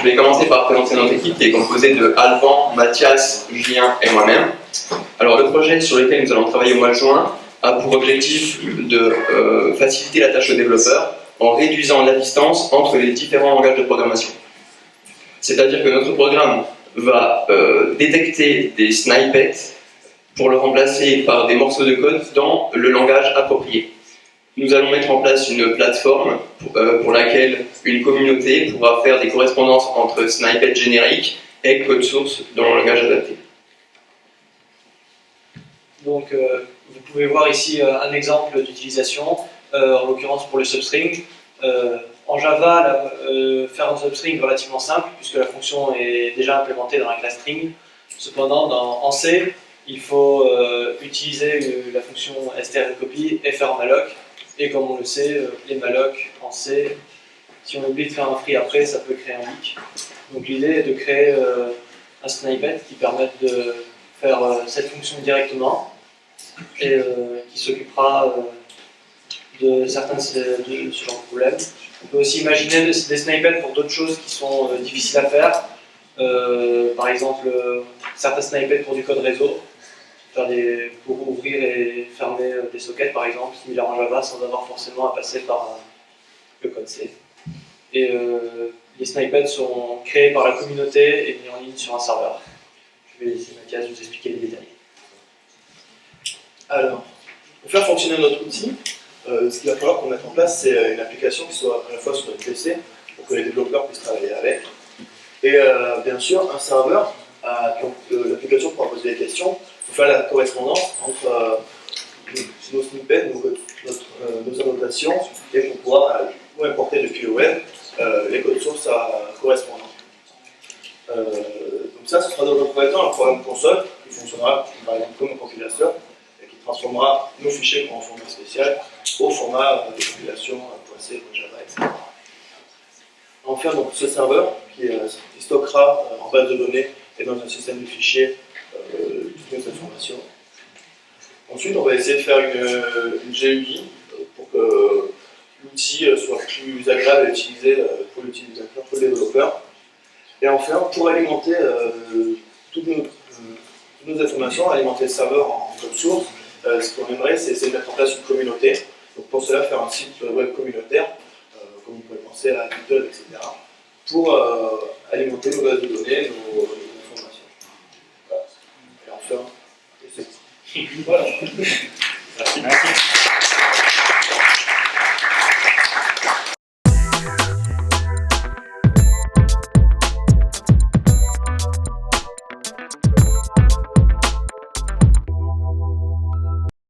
vais commencer par présenter notre équipe qui est composée de Alban, Mathias, Julien et moi-même. Alors le projet sur lequel nous allons travailler au mois de juin a pour objectif de faciliter la tâche aux développeurs en réduisant la distance entre les différents langages de programmation. C'est-à-dire que notre programme va détecter des snippets pour le remplacer par des morceaux de code dans le langage approprié. Nous allons mettre en place une plateforme pour laquelle une communauté pourra faire des correspondances entre snippets génériques et code source dans le langage adapté. Donc, vous pouvez voir ici un exemple d'utilisation, en l'occurrence pour le substring. En Java, faire un substring est relativement simple, puisque la fonction est déjà implémentée dans la classe string. Cependant, en C, il faut utiliser la fonction strcopy et faire un malloc. Et comme on le sait, les mallocs en C, si on oublie de faire un free après, ça peut créer un leak. Donc l'idée est de créer un snippet qui permette de faire cette fonction directement et qui s'occupera de certains de ce genre de problèmes. On peut aussi imaginer des snippets pour d'autres choses qui sont difficiles à faire. Par exemple, certains snippets pour du code réseau, pour ouvrir et fermer des sockets par exemple, similaires en Java, sans avoir forcément à passer par le code C. Et les snippets seront créés par la communauté et mis en ligne sur un serveur. Je vais laisser Mathias vous expliquer les détails. Alors, pour faire fonctionner notre outil, ce qu'il va falloir qu'on mette en place, c'est une application qui soit à la fois sur notre PC, pour que les développeurs puissent travailler avec, et bien sûr un serveur, donc l'application pourra poser des questions, pour faire la correspondance entre nos snippets, nos annotations, et pour pouvoir importer depuis le web les codes sources correspondants. Donc ça, ce sera dans un premier temps un programme console qui fonctionnera par exemple comme un compilateur et qui transformera nos fichiers en format spécial au format de compilation .c, .java, etc. Enfin, donc, ce serveur qui stockera en base de données et dans un système de fichiers toutes nos informations. Ensuite, on va essayer de faire une GUI pour que l'outil soit plus agréable à utiliser pour l'utilisateur, pour le développeur. Et enfin, pour alimenter toutes nos informations, alimenter le serveur en code source, ce qu'on aimerait, c'est essayer de mettre en place une communauté. Donc pour cela, faire un site web communautaire, comme vous pouvez penser à GitHub, etc., pour alimenter nos bases de données, nos informations. Voilà. Et enfin, c'est voilà. Merci.